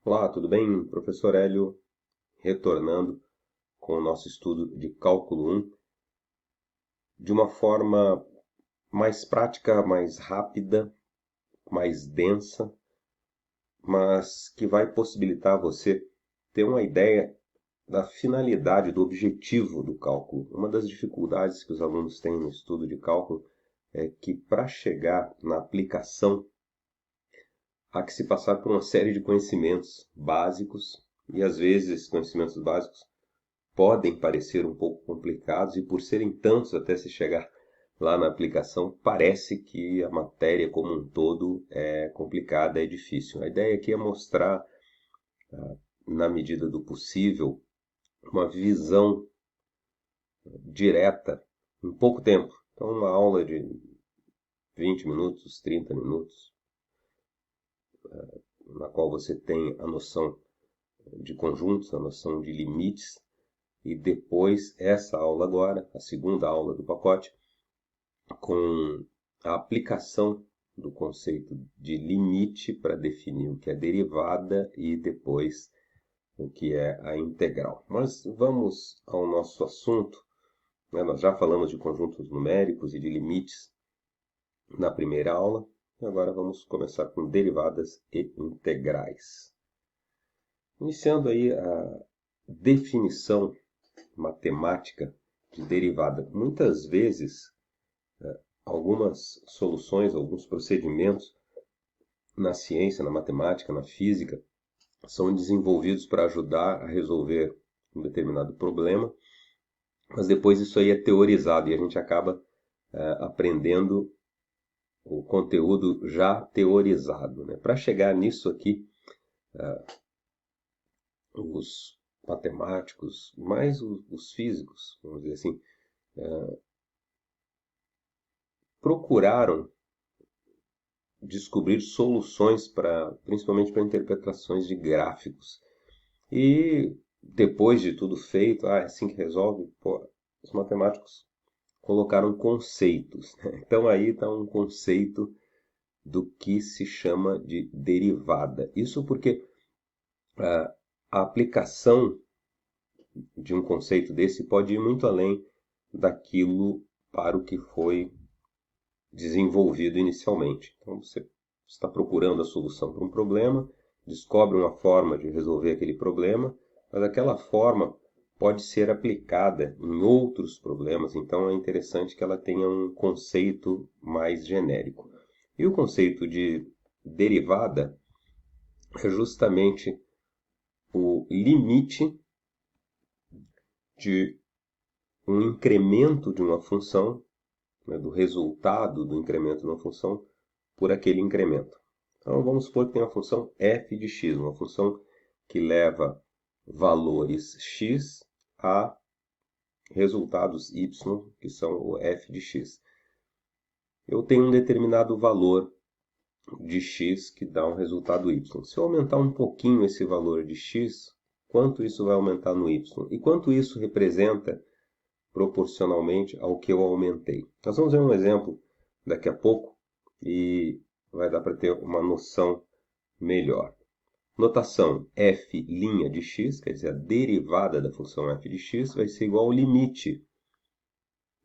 Olá, tudo bem? Professor Hélio, retornando com o nosso estudo de cálculo 1, de uma forma mais prática, mais rápida, mais densa, mas que vai possibilitar você ter uma ideia da finalidade, do objetivo do cálculo. Uma das dificuldades que os alunos têm no estudo de cálculo é que para chegar na aplicação há que se passar por uma série de conhecimentos básicos e às vezes esses conhecimentos básicos podem parecer um pouco complicados e por serem tantos até se chegar lá na aplicação, parece que a matéria como um todo é complicada, é difícil. A ideia aqui é mostrar, na medida do possível, uma visão direta em pouco tempo. Então, uma aula de 20 minutos, 30 minutos, na qual você tem a noção de conjuntos, a noção de limites, e depois essa aula agora, a segunda aula do pacote, com a aplicação do conceito de limite para definir o que é derivada e depois o que é a integral. Mas vamos ao nosso assunto, né? Nós já falamos de conjuntos numéricos e de limites na primeira aula, e agora vamos começar com derivadas e integrais. Iniciando aí a definição matemática de derivada. Muitas vezes algumas soluções, alguns procedimentos na ciência, na matemática, na física, são desenvolvidos para ajudar a resolver um determinado problema, mas depois isso aí é teorizado e a gente acaba aprendendo o conteúdo já teorizado, né? Para chegar nisso aqui, os matemáticos, mais os físicos, vamos dizer assim, procuraram descobrir soluções principalmente para interpretações de gráficos. E depois de tudo feito, é assim que resolve, pô, os matemáticos colocaram conceitos, né? Então aí está um conceito do que se chama de derivada. Isso porque a aplicação de um conceito desse pode ir muito além daquilo para o que foi desenvolvido inicialmente. Então você está procurando a solução para um problema, descobre uma forma de resolver aquele problema, mas aquela forma pode ser aplicada em outros problemas, então é interessante que ela tenha um conceito mais genérico. E o conceito de derivada é justamente o limite de um incremento de uma função, né, do resultado do incremento de uma função por aquele incremento. Então vamos supor que tem uma função f de x, uma função que leva valores x a resultados y, que são o f de x. Eu tenho um determinado valor de x que dá um resultado y. Se eu aumentar um pouquinho esse valor de x, quanto isso vai aumentar no y? E quanto isso representa proporcionalmente ao que eu aumentei? Nós vamos ver um exemplo daqui a pouco e vai dar para ter uma noção melhor. Notação f' de x, quer dizer, a derivada da função f de x, vai ser igual ao limite,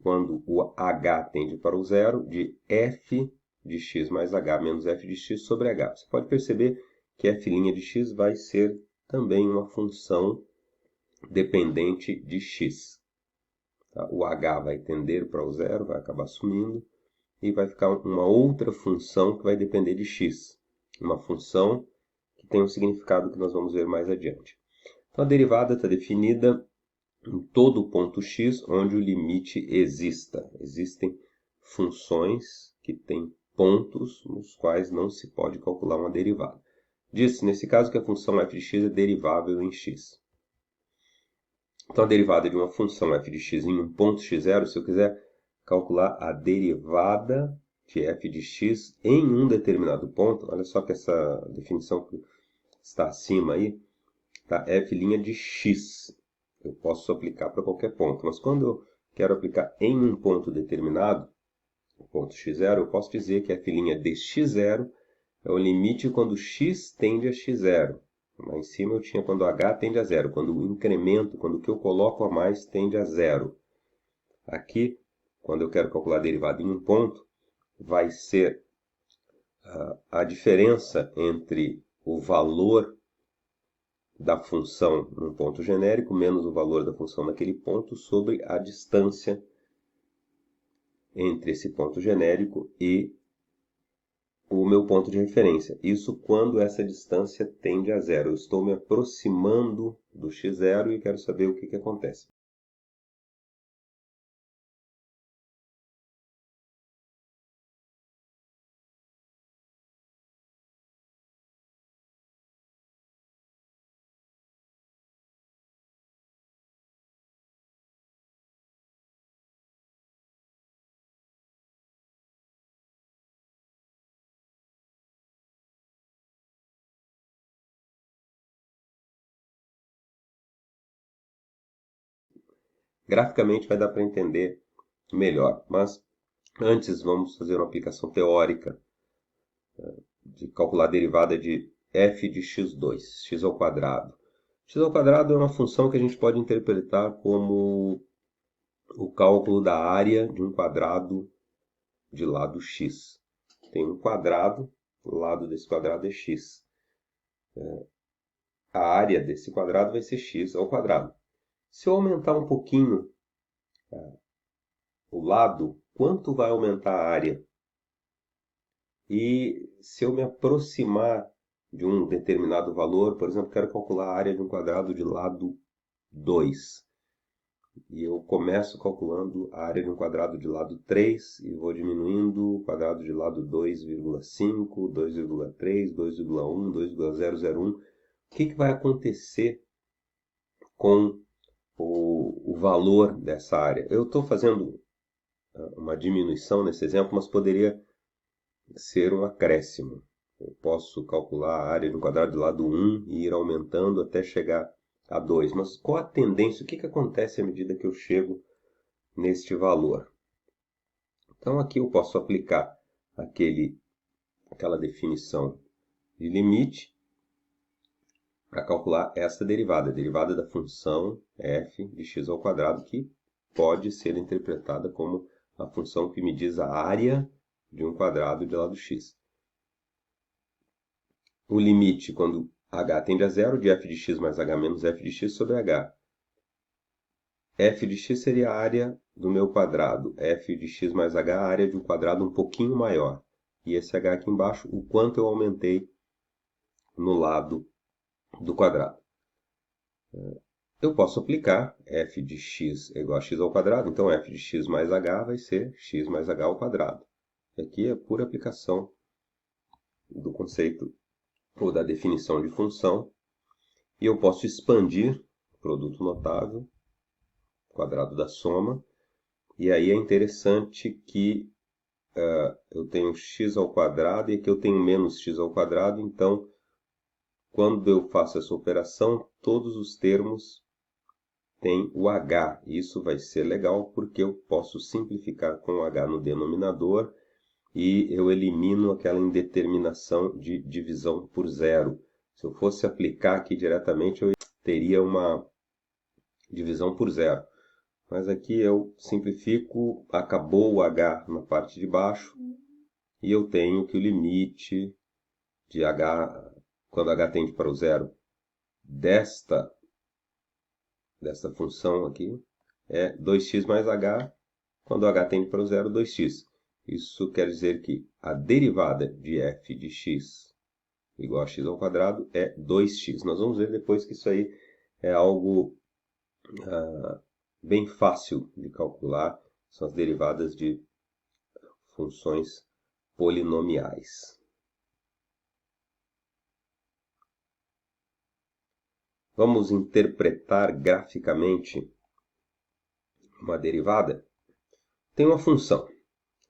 quando o h tende para o zero, de f de x mais h menos f de x sobre h. Você pode perceber que f' de x vai ser também uma função dependente de x. Tá? O h vai tender para o zero, vai acabar sumindo, e vai ficar uma outra função que vai depender de x. Uma função que tem um significado que nós vamos ver mais adiante. Então, a derivada está definida em todo ponto x onde o limite exista. Existem funções que têm pontos nos quais não se pode calcular uma derivada. Diz-se, nesse caso, que a função f de x é derivável em x. Então, a derivada de uma função f de x em um ponto x0, se eu quiser calcular a derivada de f de x em um determinado ponto, olha só que essa definição que está acima aí, tá? F' de x. Eu posso aplicar para qualquer ponto, mas quando eu quero aplicar em um ponto determinado, o ponto x0, eu posso dizer que f' de x0 é o limite quando x tende a x0. Lá em cima eu tinha quando h tende a zero, quando o incremento, quando o que eu coloco a mais tende a zero. Aqui, quando eu quero calcular a derivada em um ponto, vai ser a diferença entre o valor da função num ponto genérico menos o valor da função naquele ponto sobre a distância entre esse ponto genérico e o meu ponto de referência. Isso quando essa distância tende a zero. Eu estou me aproximando do x0 e quero saber o que acontece. Graficamente vai dar para entender melhor, mas antes vamos fazer uma aplicação teórica de calcular a derivada de f de x2, x ao quadrado. X ao quadrado é uma função que a gente pode interpretar como o cálculo da área de um quadrado de lado x. Tem um quadrado, o lado desse quadrado é x. A área desse quadrado vai ser x ao quadrado. Se eu aumentar um pouquinho o lado, quanto vai aumentar a área? E se eu me aproximar de um determinado valor, por exemplo, quero calcular a área de um quadrado de lado 2. E eu começo calculando a área de um quadrado de lado 3 e vou diminuindo o quadrado de lado 2,5, 2,3, 2,1, 2,001. O que vai acontecer com o valor dessa área? Eu estou fazendo uma diminuição nesse exemplo, mas poderia ser um acréscimo. Eu posso calcular a área de um quadrado de lado 1 e ir aumentando até chegar a 2. Mas qual a tendência? O que acontece à medida que eu chego neste valor? Então aqui eu posso aplicar aquela definição de limite para calcular esta derivada, a derivada da função f de x ao quadrado, que pode ser interpretada como a função que me diz a área de um quadrado de lado x. O limite, quando h tende a zero, de f de x mais h menos f de x sobre h. F de x seria a área do meu quadrado. F de x mais h, a área de um quadrado um pouquinho maior. E esse h aqui embaixo, o quanto eu aumentei no lado do quadrado. Eu posso aplicar f de x é igual a x ao quadrado, então f de x mais h vai ser x mais h ao quadrado. Aqui é pura aplicação do conceito ou da definição de função. E eu posso expandir o produto notável, quadrado da soma. E aí é interessante que eu tenho x ao quadrado e aqui eu tenho menos x ao quadrado. Então, quando eu faço essa operação, todos os termos têm o h. Isso vai ser legal porque eu posso simplificar com o h no denominador e eu elimino aquela indeterminação de divisão por zero. Se eu fosse aplicar aqui diretamente, eu teria uma divisão por zero. Mas aqui eu simplifico, acabou o h na parte de baixo, e eu tenho que o limite de h, quando h tende para o zero, desta função aqui, é 2x mais h, quando h tende para o zero, 2x. Isso quer dizer que a derivada de f de x igual a x ao quadrado é 2x. Nós vamos ver depois que isso aí é algo bem fácil de calcular, são as derivadas de funções polinomiais. Vamos interpretar graficamente uma derivada. Tem uma função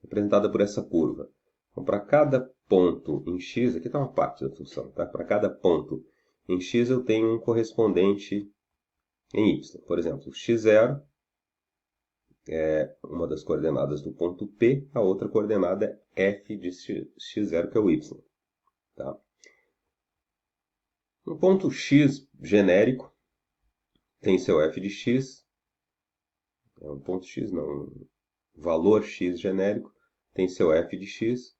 representada por essa curva. Então, para cada ponto em x, aqui está uma parte da função, tá? Para cada ponto em x eu tenho um correspondente em y. Por exemplo, x0 é uma das coordenadas do ponto P, a outra coordenada é f de x0, que é o y. Tá? Um ponto x genérico tem seu f de x, é um ponto x não, um valor x genérico tem seu f de x,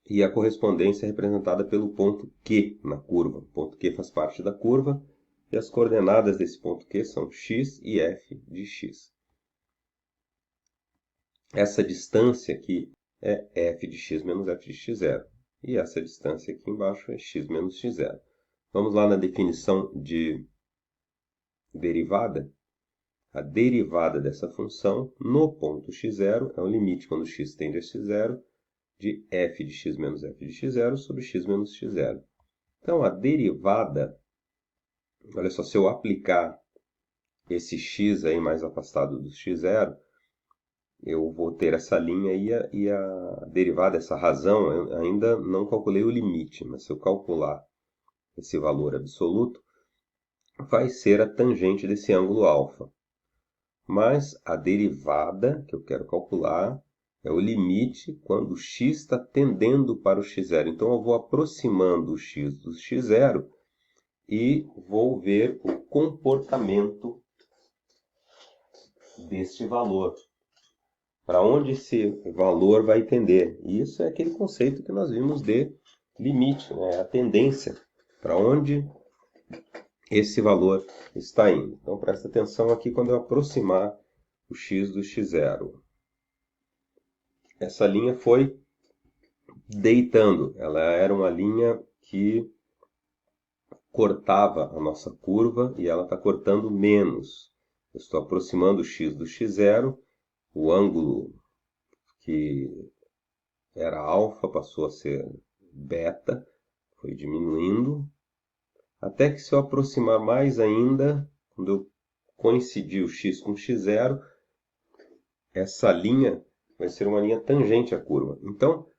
e a correspondência é representada pelo ponto Q na curva. O ponto Q faz parte da curva, e as coordenadas desse ponto Q são x e f de x. Essa distância aqui é f de x menos f de x0. E essa distância aqui embaixo é x menos x0. Vamos lá na definição de derivada. A derivada dessa função no ponto x0 é o limite quando x tende a x0 de f de x menos f de x0 sobre x menos x0. Então, a derivada, olha só, se eu aplicar esse x aí mais afastado do x0, eu vou ter essa linha e a derivada, essa razão, eu ainda não calculei o limite, mas se eu calcular esse valor absoluto, vai ser a tangente desse ângulo alfa. Mas a derivada que eu quero calcular é o limite quando x está tendendo para o x0. Então, eu vou aproximando o x do x0 e vou ver o comportamento deste valor. Para onde esse valor vai tender? Isso é aquele conceito que nós vimos de limite, né? A tendência. Para onde esse valor está indo. Então, presta atenção aqui quando eu aproximar o x do x0. Essa linha foi deitando. Ela era uma linha que cortava a nossa curva e ela está cortando menos. Eu estou aproximando o x do x0, o ângulo que era alfa passou a ser beta, foi diminuindo, até que se eu aproximar mais ainda, quando eu coincidir o x com x0, essa linha vai ser uma linha tangente à curva. Então,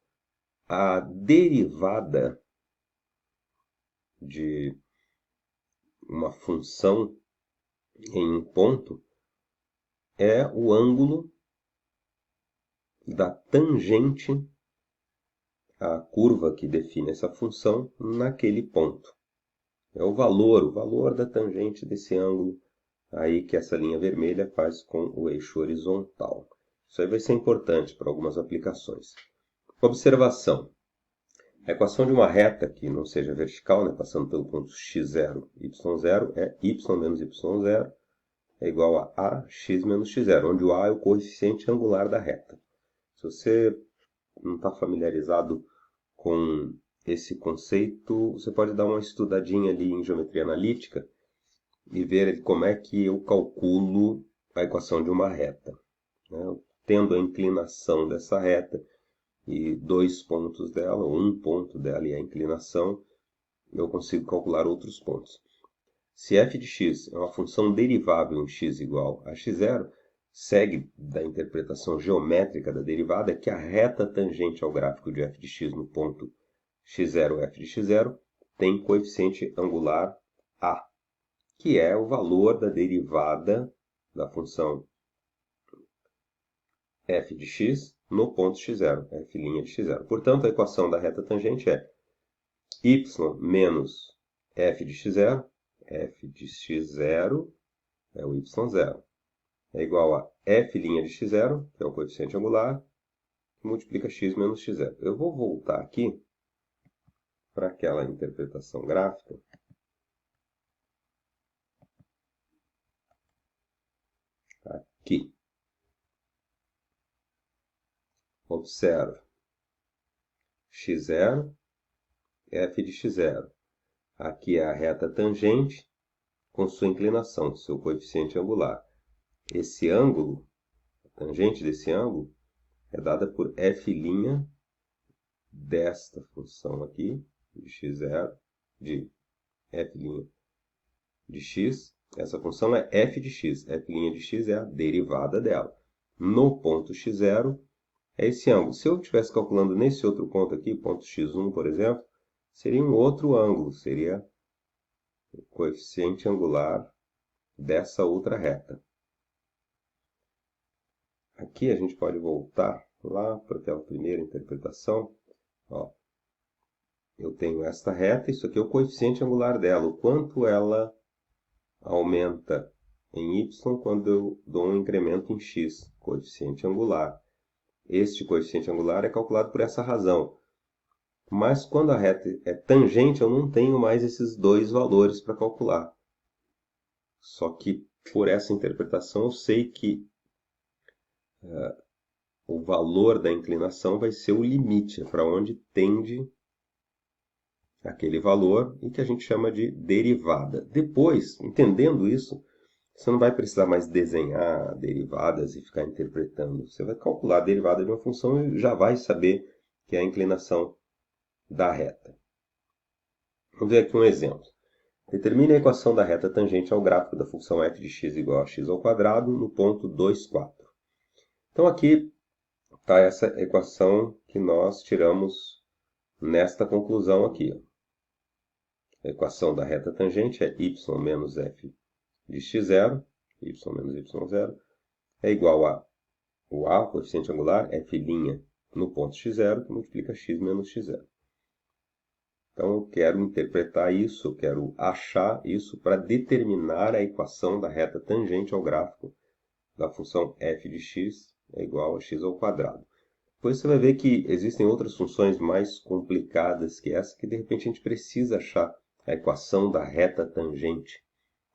a derivada de uma função em um ponto é o ângulo da tangente à curva que define essa função naquele ponto. É o valor da tangente desse ângulo aí que essa linha vermelha faz com o eixo horizontal. Isso aí vai ser importante para algumas aplicações. Observação. A equação de uma reta que não seja vertical, né, passando pelo ponto x0, y0, é y menos y0 é igual a x menos x0, onde o a é o coeficiente angular da reta. Se você não está familiarizado com esse conceito, você pode dar uma estudadinha ali em geometria analítica e ver como é que eu calculo a equação de uma reta, né? Tendo a inclinação dessa reta e dois pontos dela, ou um ponto dela e a inclinação, eu consigo calcular outros pontos. Se f de x é uma função derivável em x igual a x0, segue da interpretação geométrica da derivada que a reta tangente ao gráfico de f de x no ponto x0, f de x0, tem coeficiente angular a, que é o valor da derivada da função f de x no ponto x0, f' de x0. Portanto, a equação da reta tangente é y menos f de x0, f de x0 é o y0, é igual a f' de x0, que é o coeficiente angular, que multiplica x menos x0. Eu vou voltar aqui para aquela interpretação gráfica. Aqui. Observe. x0, f de x0. Aqui é a reta tangente com sua inclinação, seu coeficiente angular. Esse ângulo, a tangente desse ângulo, é dada por f' desta função aqui, de x0, de f' de x. Essa função é f de x. F' de x é a derivada dela. No ponto x0, é esse ângulo. Se eu estivesse calculando nesse outro ponto aqui, ponto x1, por exemplo, seria um outro ângulo, seria o coeficiente angular dessa outra reta. Aqui a gente pode voltar lá para aquela primeira interpretação. Ó. eu tenho esta reta, isso aqui é o coeficiente angular dela, o quanto ela aumenta em y quando eu dou um incremento em x, coeficiente angular. Este coeficiente angular é calculado por essa razão. Mas quando a reta é tangente, eu não tenho mais esses dois valores para calcular. Só que por essa interpretação eu sei que o valor da inclinação vai ser o limite, para onde tende aquele valor e que a gente chama de derivada. Depois, entendendo isso, você não vai precisar mais desenhar derivadas e ficar interpretando. Você vai calcular a derivada de uma função e já vai saber que é a inclinação da reta. Vamos ver aqui um exemplo. Determine a equação da reta tangente ao gráfico da função f de x igual a x ao quadrado no ponto 2, 4. Então aqui está essa equação que nós tiramos nesta conclusão aqui. A equação da reta tangente é y menos f de x0, y menos y0, é igual a o a, o coeficiente angular, f' no ponto x0, que multiplica x menos x0. Então, eu quero interpretar isso, eu quero achar isso para determinar a equação da reta tangente ao gráfico da função f de x é igual a x ao quadrado. Depois você vai ver que existem outras funções mais complicadas que essa, que de repente a gente precisa achar a equação da reta tangente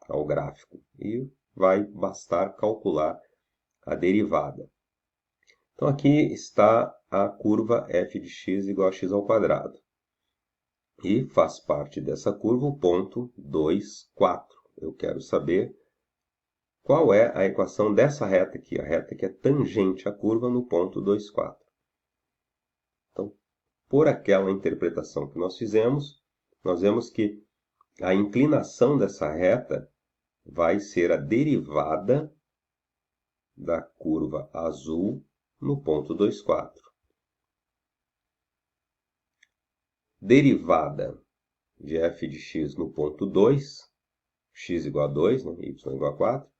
ao gráfico. E vai bastar calcular a derivada. Então, aqui está a curva f de x igual a x ao quadrado. E faz parte dessa curva o ponto 2, 4. Eu quero saber qual é a equação dessa reta aqui, a reta que é tangente à curva no ponto 2, 4. Então, por aquela interpretação que nós fizemos, nós vemos que a inclinação dessa reta vai ser a derivada da curva azul no ponto 2, 4. Derivada de f de x no ponto 2, x igual a 2, né, y igual a 4,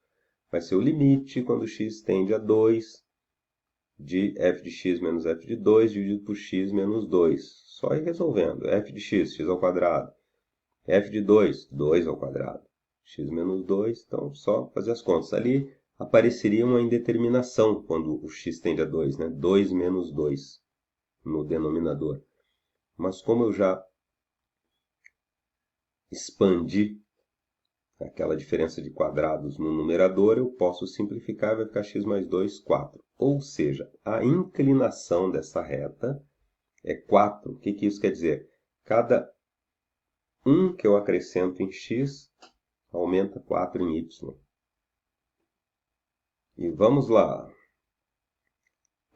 vai ser o limite quando x tende a 2 de f de x menos f de 2 dividido por x menos 2. Só ir resolvendo. F de x, x ao quadrado. F de 2, 2 ao quadrado. X menos 2, então só fazer as contas. Ali apareceria uma indeterminação quando o x tende a 2, né? 2 menos 2 no denominador. Mas como eu já expandi aquela diferença de quadrados no numerador, eu posso simplificar, vai ficar x mais 2, 4. Ou seja, a inclinação dessa reta é 4. O que isso quer dizer? Cada 1 que eu acrescento em x, aumenta 4 em y. E vamos lá.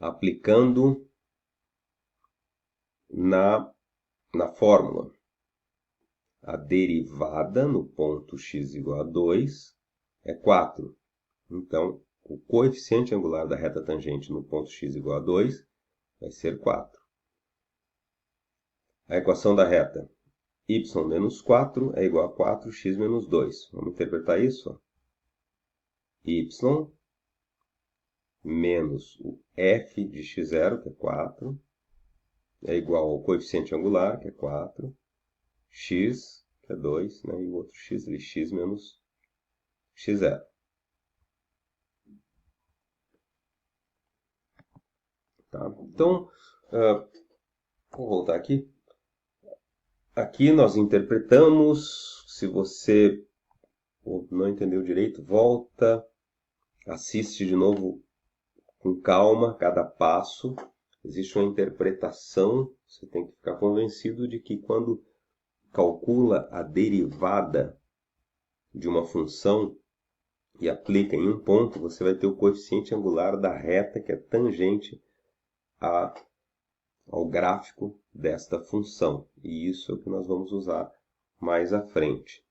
Aplicando na fórmula. A derivada no ponto x igual a 2 é 4. Então, o coeficiente angular da reta tangente no ponto x igual a 2 vai ser 4. A equação da reta y menos 4 é igual a 4x menos 2. Vamos interpretar isso? Y menos o f de x0, que é 4, é igual ao coeficiente angular, que é 4, x, que é 2, né, e o outro x, ali, x menos x0. Tá? Então, vou voltar aqui. Aqui nós interpretamos, se você não entendeu direito, volta, assiste de novo com calma cada passo. Existe uma interpretação, você tem que ficar convencido de que quando calcula a derivada de uma função e aplica em um ponto, você vai ter o coeficiente angular da reta que é tangente ao gráfico desta função. E isso é o que nós vamos usar mais à frente.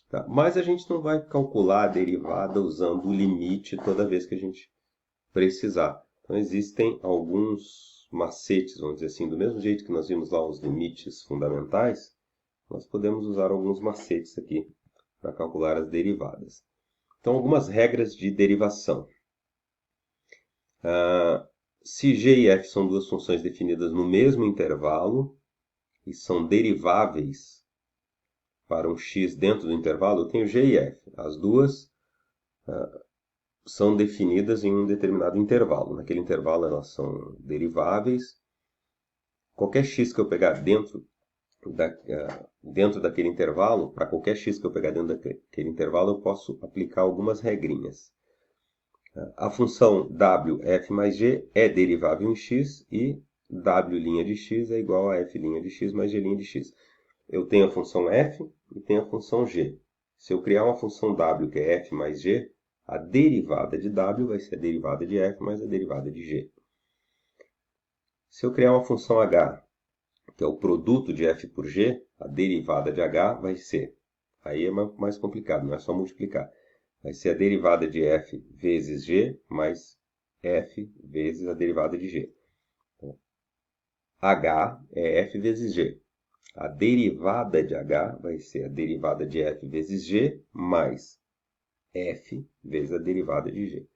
Tá? Mas a gente não vai calcular a derivada usando o limite toda vez que a gente precisar. Então, existem alguns macetes, vamos dizer assim, do mesmo jeito que nós vimos lá os limites fundamentais, nós podemos usar alguns macetes aqui para calcular as derivadas. Então, algumas regras de derivação. Se g e f são duas funções definidas no mesmo intervalo, e são deriváveis para um x dentro do intervalo, eu tenho g e f. As duas são definidas em um determinado intervalo. Naquele intervalo elas são deriváveis. Qualquer x que eu pegar dentro daquele intervalo, para qualquer x que eu pegar dentro daquele intervalo, eu posso aplicar algumas regrinhas. A função w f mais g é derivável em x e w' de x é igual a f' de x mais g' de x. Eu tenho a função f e tenho a função g. Se eu criar uma função w que é f mais g, a derivada de w vai ser a derivada de f mais a derivada de g. Se eu criar uma função h, que é o produto de f por g, a derivada de h vai ser, aí é mais complicado, não é só multiplicar, vai ser a derivada de f vezes g mais f vezes a derivada de g. Então, h é f vezes g. A derivada de h vai ser a derivada de f vezes g mais f vezes a derivada de g.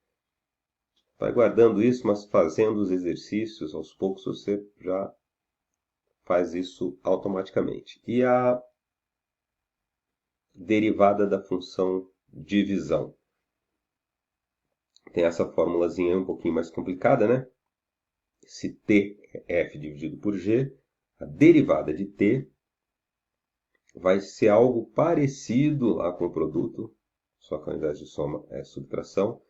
Vai guardando isso, mas fazendo os exercícios, aos poucos você já faz isso automaticamente. E a derivada da função divisão. Tem essa formulazinha um pouquinho mais complicada, né? Se t é f dividido por g, a derivada de t vai ser algo parecido lá com o produto, só que ao invés de soma é subtração.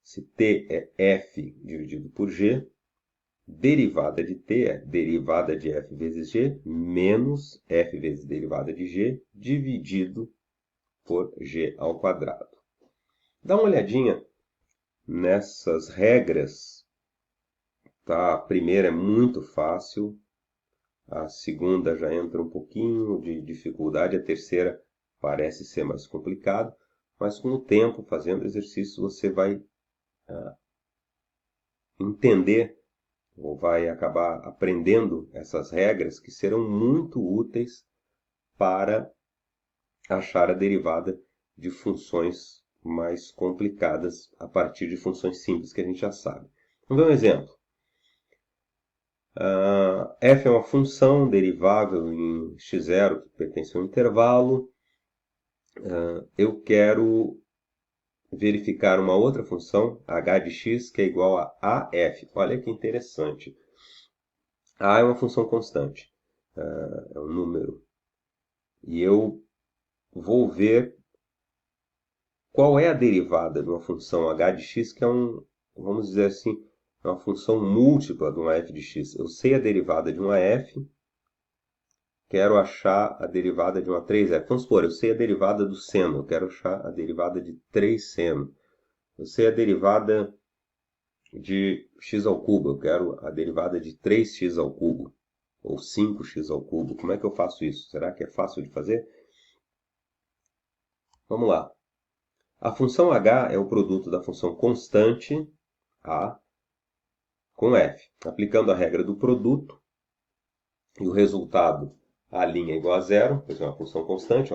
Se t é f dividido por g, derivada de t é derivada de f vezes g menos f vezes derivada de g dividido por g ao quadrado. Dá uma olhadinha nessas regras. Tá? A primeira é muito fácil, a segunda já entra um pouquinho de dificuldade, a terceira parece ser mais complicado, mas com o tempo, fazendo exercícios, você vai entender ou vai acabar aprendendo essas regras que serão muito úteis para achar a derivada de funções mais complicadas a partir de funções simples que a gente já sabe. Vamos ver um exemplo. F é uma função derivável em x0 que pertence a um intervalo. Eu quero verificar uma outra função, h de x, que é igual a AF. Olha que interessante. A é uma função constante, é um número. E eu vou ver qual é a derivada de uma função h de x, que é vamos dizer assim, é uma função múltipla de uma f de x. Eu sei a derivada de uma f, quero achar a derivada de uma 3f. Vamos supor, eu sei a derivada do seno, eu quero achar a derivada de 3 seno. Eu sei a derivada de x ao cubo, eu quero a derivada de 3x ao cubo, ou 5x ao cubo. Como é que eu faço isso? Será que é fácil de fazer? Vamos lá. A função h é o produto da função constante a com f. Aplicando a regra do produto, e o resultado, a' é igual a zero, pois é uma função constante,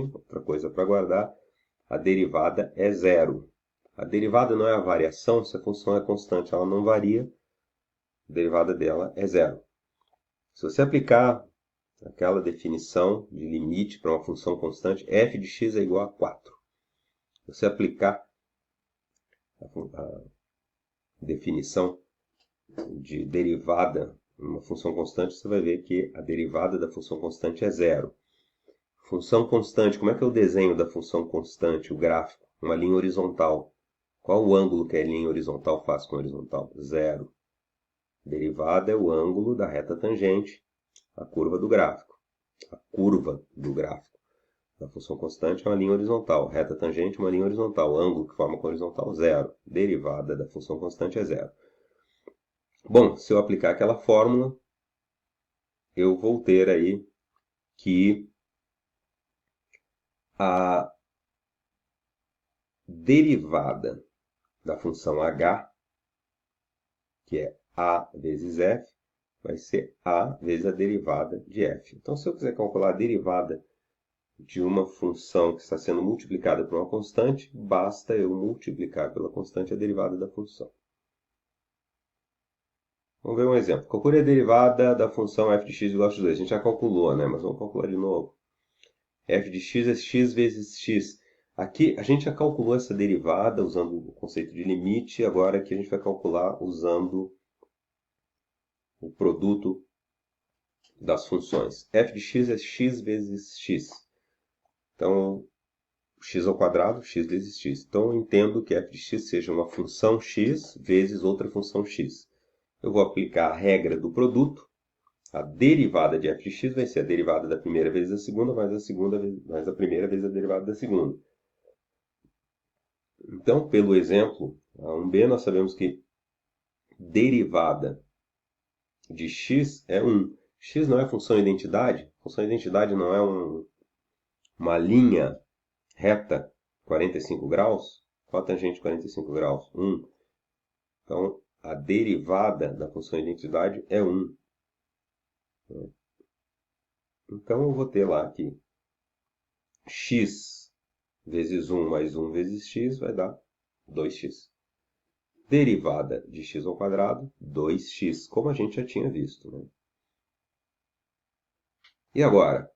outra coisa para guardar, a derivada é zero. A derivada não é a variação, se a função é constante, ela não varia, a derivada dela é zero. Se você aplicar aquela definição de limite para uma função constante, f de x é igual a 4. Se você aplicar a definição de derivada em uma função constante, você vai ver que a derivada da função constante é zero. Função constante, como é que é o desenho da função constante, o gráfico? Uma linha horizontal. Qual o ângulo que a linha horizontal faz com a horizontal? Zero. Derivada é o ângulo da reta tangente à curva do gráfico. A curva do gráfico da função constante é uma linha horizontal. Reta tangente é uma linha horizontal. Ângulo que forma com a horizontal, zero. Derivada da função constante é zero. Bom, se eu aplicar aquela fórmula, eu vou ter aí que a derivada da função h, que é a vezes f, vai ser a vezes a derivada de f. Então, se eu quiser calcular a derivada de uma função que está sendo multiplicada por uma constante, basta eu multiplicar pela constante a derivada da função. Vamos ver um exemplo. Calcule a derivada da função f de x igual a x2. A gente já calculou, né? Mas vamos calcular de novo. F de x é x vezes x. Aqui a gente já calculou essa derivada usando o conceito de limite. Agora aqui a gente vai calcular usando o produto das funções. F de x é x vezes x. Então, x ao quadrado, x vezes x. Então, eu entendo que f de x seja uma função x vezes outra função x. Eu vou aplicar a regra do produto. A derivada de f de x vai ser a derivada da primeira vezes a segunda, mais a primeira vezes a derivada da segunda. Então, pelo exemplo, a 1b, nós sabemos que derivada de x é 1. X não é função identidade. Função identidade não é uma linha reta 45 graus. Qual a tangente de 45 graus? 1. Então, a derivada da função identidade é 1. Então, eu vou ter lá que x vezes 1 mais 1 vezes x vai dar 2x. Derivada de x ao quadrado, 2x, como a gente já tinha visto, né? E agora,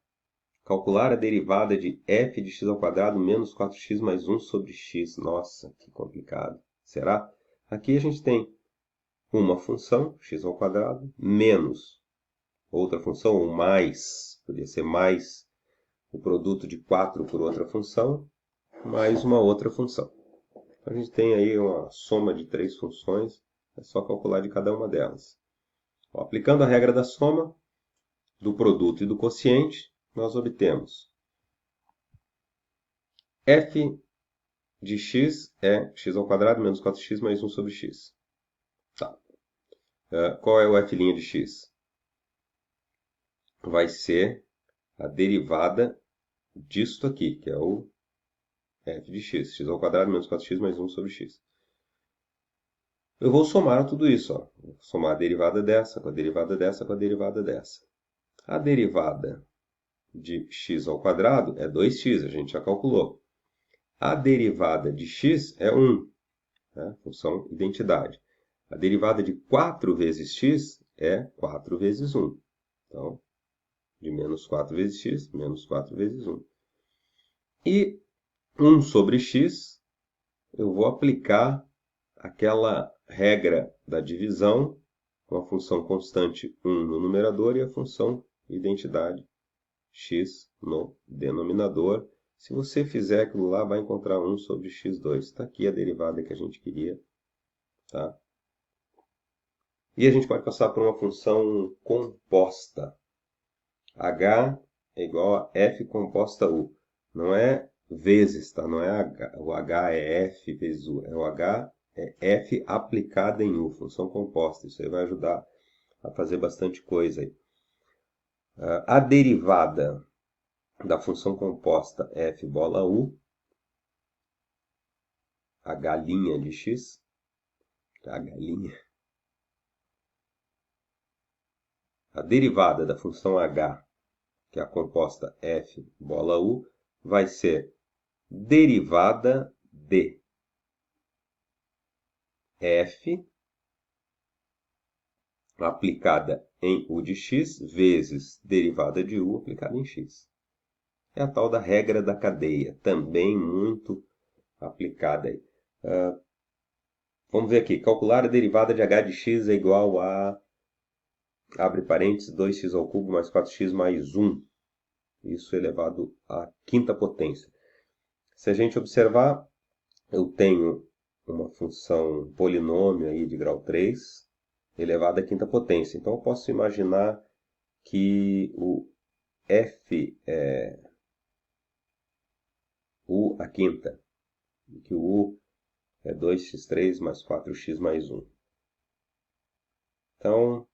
calcular a derivada de f de x ao quadrado menos 4x mais 1 sobre x. Nossa, que complicado. Será? Aqui a gente tem uma função, x ao quadrado, menos outra função, ou mais, poderia ser mais o produto de 4 por outra função, mais uma outra função. A gente tem aí uma soma de 3 funções, é só calcular de cada uma delas. Aplicando a regra da soma, do produto e do quociente, nós obtemos f de x é x ao quadrado menos 4x mais 1 sobre x. Tá. Qual é o f' de x? Vai ser a derivada disto aqui, que é o f de x, x ao quadrado menos 4x mais 1 sobre x. Eu vou somar tudo isso, ó. Vou somar a derivada dessa, com a derivada dessa, com a derivada dessa. A derivada de x ao quadrado é 2x, a gente já calculou. A derivada de x é 1, né? Função identidade. A derivada de 4 vezes x é 4 vezes 1. Então, de menos 4 vezes x, menos 4 vezes 1. E 1 sobre x, eu vou aplicar aquela regra da divisão com a função constante 1 no numerador e a função identidade x no denominador. Se você fizer aquilo lá, vai encontrar 1 sobre x2. Está aqui a derivada que a gente queria. Tá? E a gente pode passar por uma função composta. H é igual a f composta u. Não é vezes, tá? Não é H. O H é f vezes u. O H é f aplicada em u, função composta. Isso aí vai ajudar a fazer bastante coisa aí. A derivada da função composta f bola u, a galinha de x, a galinha. A derivada da função h, que é a composta f bola u, vai ser derivada de f aplicada em u de x vezes derivada de u aplicada em x. É a tal da regra da cadeia, também muito aplicada aí. Vamos ver aqui, calcular a derivada de h de x é igual a, abre parênteses, 2x ao cubo mais 4x mais 1. Isso elevado à quinta potência. Se a gente observar, eu tenho uma função polinômio aí de grau 3, elevado à quinta potência. Então, eu posso imaginar que o f é u à quinta, e que o u é 2x3 mais 4x mais 1. Então,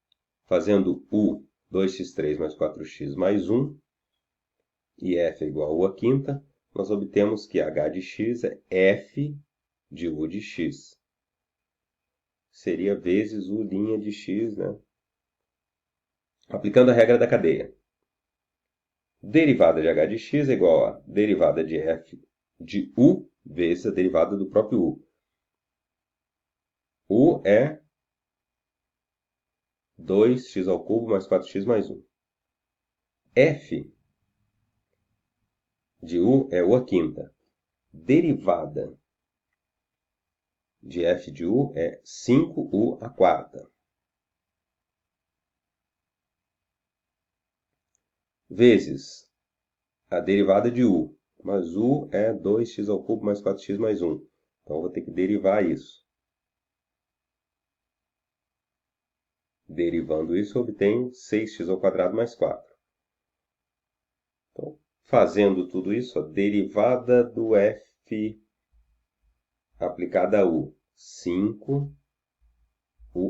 fazendo u 2x3 mais 4x mais 1, e f é igual a u à quinta, nós obtemos que h de x é f de u de x. Seria vezes u' de x, né? Aplicando a regra da cadeia. Derivada de h de x é igual a derivada de f de u vezes a derivada do próprio u. U é 2x ao cubo mais 4x mais 1. F de U é U à quinta. Derivada de F de U é 5U à quarta. Vezes a derivada de U. Mas U é 2x ao cubo mais 4x mais 1. Então, eu vou ter que derivar isso. Derivando isso, eu obtenho 6x ao quadrado mais 4. Então, fazendo tudo isso, a derivada do F aplicada a U. 5U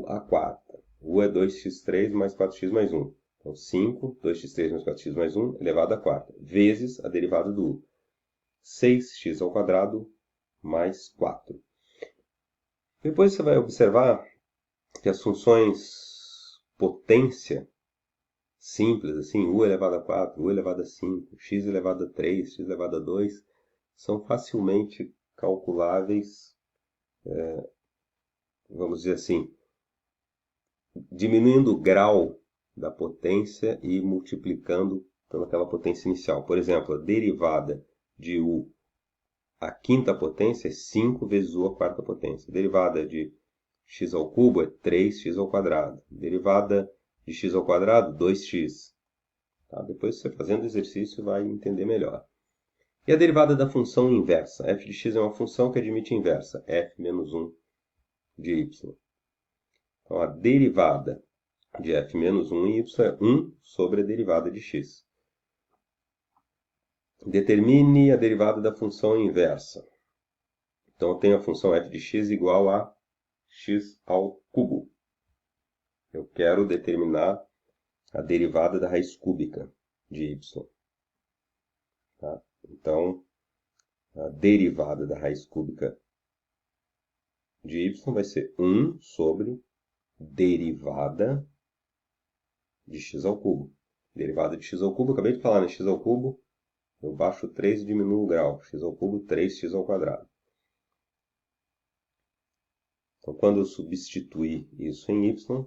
à quarta. U é 2x3 mais 4x mais 1. Então, 5, 2x3 mais 4x mais 1 elevado à quarta, vezes a derivada do U. 6x ao quadrado mais 4. Depois você vai observar que as funções potência simples, assim, U elevado a 4, U elevado a 5, x elevado a 3, x elevado a 2, são facilmente calculáveis, vamos dizer assim, diminuindo o grau da potência e multiplicando pelaquela potência inicial. Por exemplo, a derivada de U à quinta potência é 5 vezes U à quarta potência. A derivada de x ao cubo é 3x ao quadrado. A derivada de x ao quadrado, 2x. Tá? Depois você fazendo o exercício vai entender melhor. E a derivada da função inversa? F de x é uma função que admite inversa, f menos 1 de y. Então, a derivada de f menos 1 em y é 1 sobre a derivada de x. Determine a derivada da função inversa. Então, eu tenho a função f de x igual a x ao cubo. Eu quero determinar a derivada da raiz cúbica de y. Tá? Então, a derivada da raiz cúbica de y vai ser 1 sobre derivada de x ao cubo. Derivada de x ao cubo, acabei de falar, né? X ao cubo, eu baixo 3 e diminuo o grau. X ao cubo, 3x ao quadrado. Então, quando eu substituir isso em y,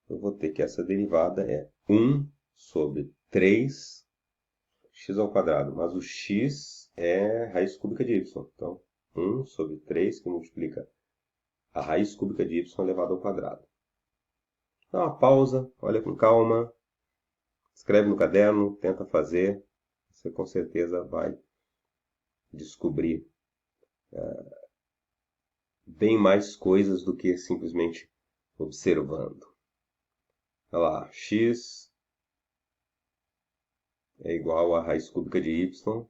eu vou ter que essa derivada é 1 sobre 3x ao quadrado. Mas o x é raiz cúbica de y. Então, 1 sobre 3, que multiplica a raiz cúbica de y elevado ao quadrado. Dá uma pausa, olha com calma, escreve no caderno, tenta fazer. Você com certeza vai descobrir bem mais coisas do que simplesmente observando. Olha lá, x é igual a raiz cúbica de y,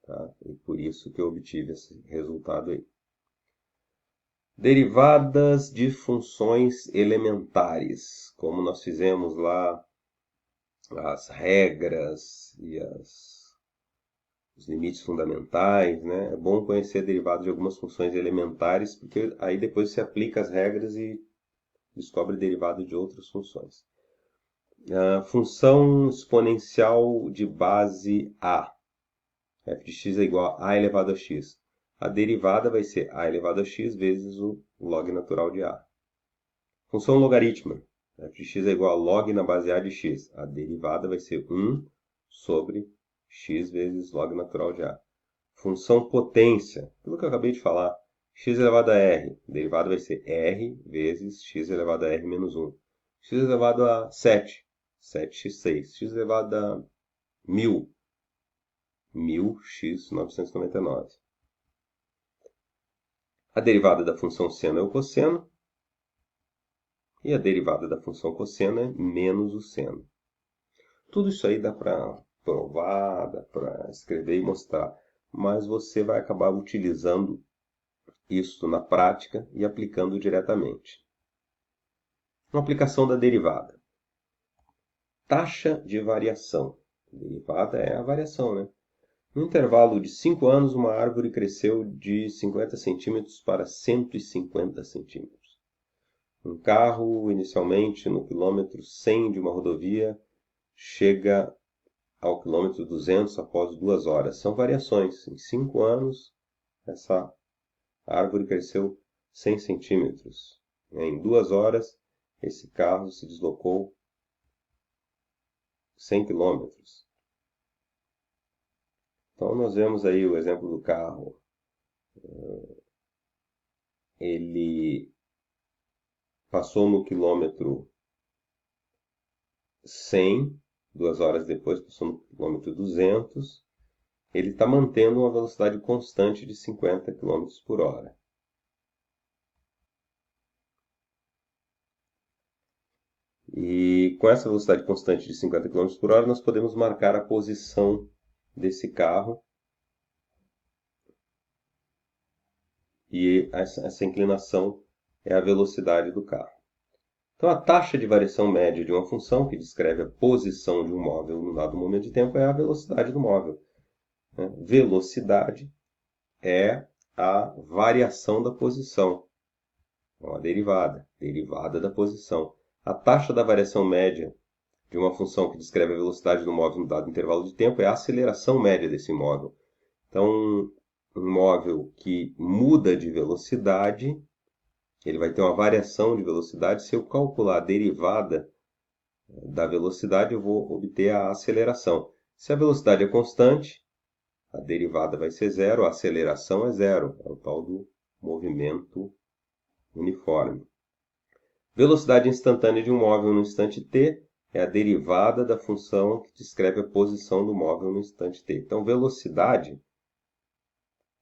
tá? E por isso que eu obtive esse resultado aí. Derivadas de funções elementares, como nós fizemos lá as regras e os limites fundamentais, né? É bom conhecer a derivada de algumas funções elementares, porque aí depois você aplica as regras e descobre a derivada de outras funções. A função exponencial de base A. F de x é igual a elevado a x. A derivada vai ser a elevado a x vezes o log natural de A. Função logarítmica. F de x é igual a log na base A de x. A derivada vai ser 1 sobre x vezes log natural de A. Função potência. Aquilo que eu acabei de falar. X elevado a r. A derivada vai ser r vezes x elevado a r menos 1. X elevado a 7. 7x6. X elevado a 1000. 1000x999. A derivada da função seno é o cosseno. E a derivada da função cosseno é menos o seno. Tudo isso aí dá para provar, dá para escrever e mostrar. Mas você vai acabar utilizando isso na prática e aplicando diretamente. Uma aplicação da derivada. Taxa de variação. A derivada é a variação, né? No intervalo de 5 anos, uma árvore cresceu de 50 centímetros para 150 centímetros. Um carro, inicialmente, no quilômetro 100 de uma rodovia, chega ao quilômetro 200 após 2 horas. São variações. Em 5 anos, essa árvore cresceu 100 centímetros. Em 2 horas, esse carro se deslocou 100 km. Então, nós vemos aí o exemplo do carro. Ele passou no quilômetro 100, 2 horas depois passou no quilômetro 200. Ele está mantendo uma velocidade constante de 50 km por hora. E com essa velocidade constante de 50 km por hora, nós podemos marcar a posição desse carro. E essa inclinação é a velocidade do carro. Então, a taxa de variação média de uma função, que descreve a posição de um móvel num dado momento de tempo, é a velocidade do móvel. Velocidade é a variação da posição, uma derivada da posição. A taxa da variação média de uma função que descreve a velocidade do móvel num dado intervalo de tempo é a aceleração média desse móvel. Então, um móvel que muda de velocidade, ele vai ter uma variação de velocidade. Se eu calcular a derivada da velocidade, eu vou obter a aceleração. Se a velocidade é constante, a derivada vai ser zero, a aceleração é zero. É o tal do movimento uniforme. Velocidade instantânea de um móvel no instante t é a derivada da função que descreve a posição do móvel no instante t. Então, velocidade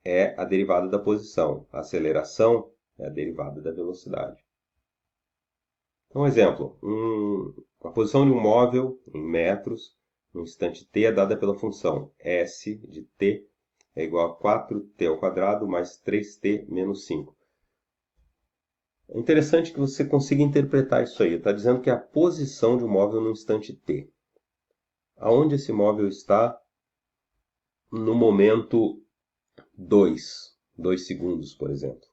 é a derivada da posição. A aceleração é a derivada da velocidade. Então, um exemplo. A posição de um móvel em metros no instante t é dada pela função s de t é igual a 4t ao quadrado mais 3t menos 5. É interessante que você consiga interpretar isso aí. Está dizendo que é a posição de um móvel no instante t. Aonde esse móvel está no momento 2 segundos, por exemplo.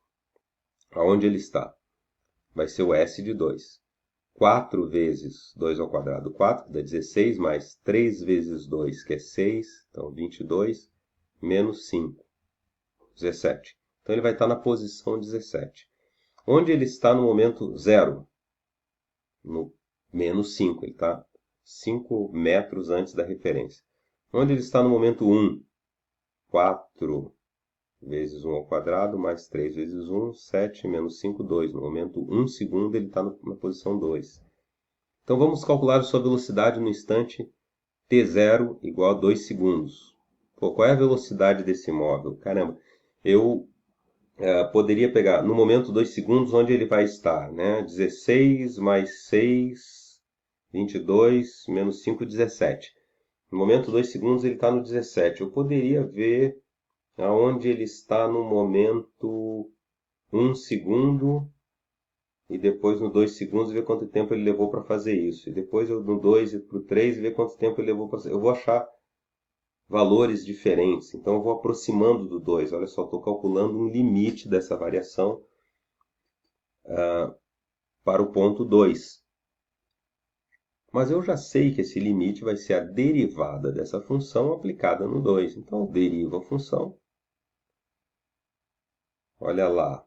Aonde ele está? Vai ser o s de 2. 4 vezes 2 ao quadrado, 4, que dá 16, mais 3 vezes 2, que é 6, então 22, menos 5, 17. Então ele vai estar na posição 17. Onde ele está no momento 0? No menos 5, ele está 5 metros antes da referência. Onde ele está no momento 1? 4 vezes 1 ao quadrado, mais 3 vezes 1, 7, menos 5, 2. No momento 1 segundo, ele está na posição 2. Então, vamos calcular a sua velocidade no instante t0 igual a 2 segundos. Pô, qual é a velocidade desse móvel? Caramba, eu poderia pegar no momento 2 segundos onde ele vai estar, né? 16 mais 6, 22, menos 5, 17. No momento 2 segundos ele está no 17. Eu poderia ver aonde ele está no momento 1 segundo e depois no 2 segundos ver quanto tempo ele levou para fazer isso. E depois eu no 2 e para o 3 ver quanto tempo ele levou para fazer. Eu vou achar valores diferentes. Então eu vou aproximando do 2. Olha só, estou calculando um limite dessa variação para o ponto 2. Mas eu já sei que esse limite vai ser a derivada dessa função aplicada no 2. Então eu derivo a função. Olha lá.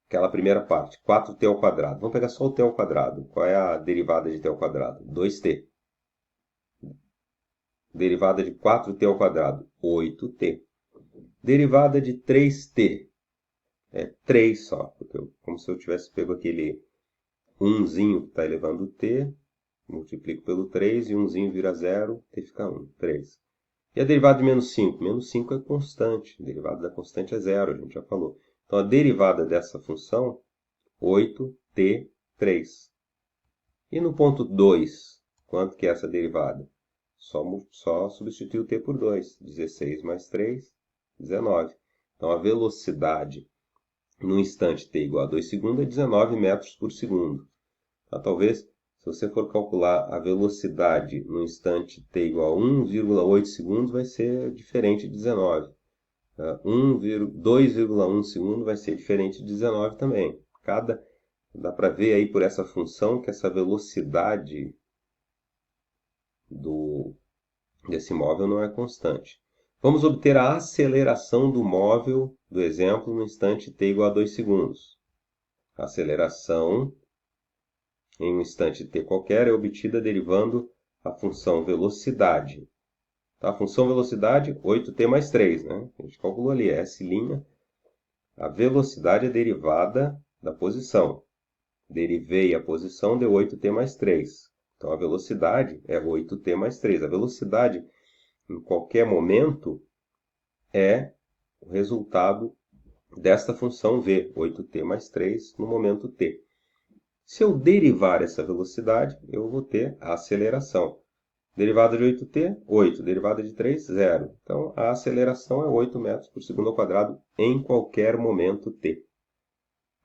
Aquela primeira parte, 4t ao quadrado. Vamos pegar só o t ao quadrado. Qual é a derivada de t ao quadrado? 2t. Derivada de 4t ao quadrado, 8t. Derivada de 3t, é 3 só, porque como se eu tivesse pego aquele 1zinho que está elevando t, multiplico pelo 3 e 1zinho vira 0, t fica 1, 3. E a derivada de menos 5? Menos 5 é constante, a derivada da constante é 0, a gente já falou. Então a derivada dessa função, 8t, 3. E no ponto 2, quanto que é essa derivada? Só substitui o t por 2. 16 mais 3, 19. Então, a velocidade no instante t igual a 2 segundos é 19 metros por segundo. Então, talvez, se você for calcular a velocidade no instante t igual a 1,8 segundos, vai ser diferente de 19. 2,1 segundo vai ser diferente de 19 também. Dá para ver aí por essa função que essa velocidade desse móvel não é constante. Vamos obter a aceleração do móvel, do exemplo, no instante t igual a 2 segundos. A aceleração em um instante t qualquer é obtida derivando a função velocidade. Tá? A função velocidade, 8t mais 3, né? A gente calculou ali, S'. A velocidade é derivada da posição. Derivei a posição, deu 8t mais 3. Então, a velocidade é 8t mais 3. A velocidade, em qualquer momento, é o resultado desta função v, 8t mais 3, no momento t. Se eu derivar essa velocidade, eu vou ter a aceleração. Derivada de 8t, 8. Derivada de 3, 0. Então, a aceleração é 8 metros por segundo ao quadrado em qualquer momento t.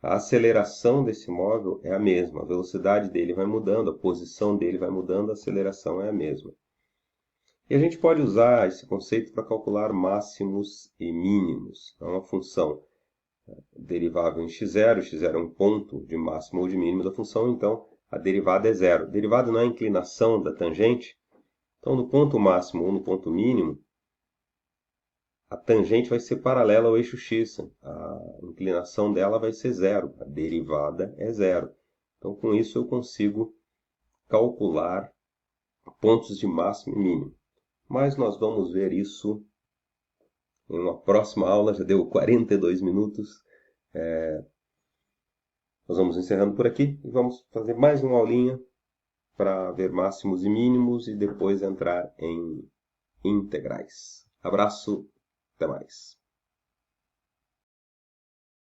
A aceleração desse móvel é a mesma. A velocidade dele vai mudando, a posição dele vai mudando, a aceleração é a mesma. E a gente pode usar esse conceito para calcular máximos e mínimos. É uma função derivável em x0. X0 é um ponto de máximo ou de mínimo da função, então a derivada é zero. Derivada não é a inclinação da tangente. Então, no ponto máximo ou no ponto mínimo, a tangente vai ser paralela ao eixo x. A inclinação dela vai ser zero. A derivada é zero. Então, com isso, eu consigo calcular pontos de máximo e mínimo. Mas nós vamos ver isso em uma próxima aula. Já deu 42 minutos. Nós vamos encerrando por aqui e vamos fazer mais uma aulinha para ver máximos e mínimos e depois entrar em integrais. Abraço, até mais.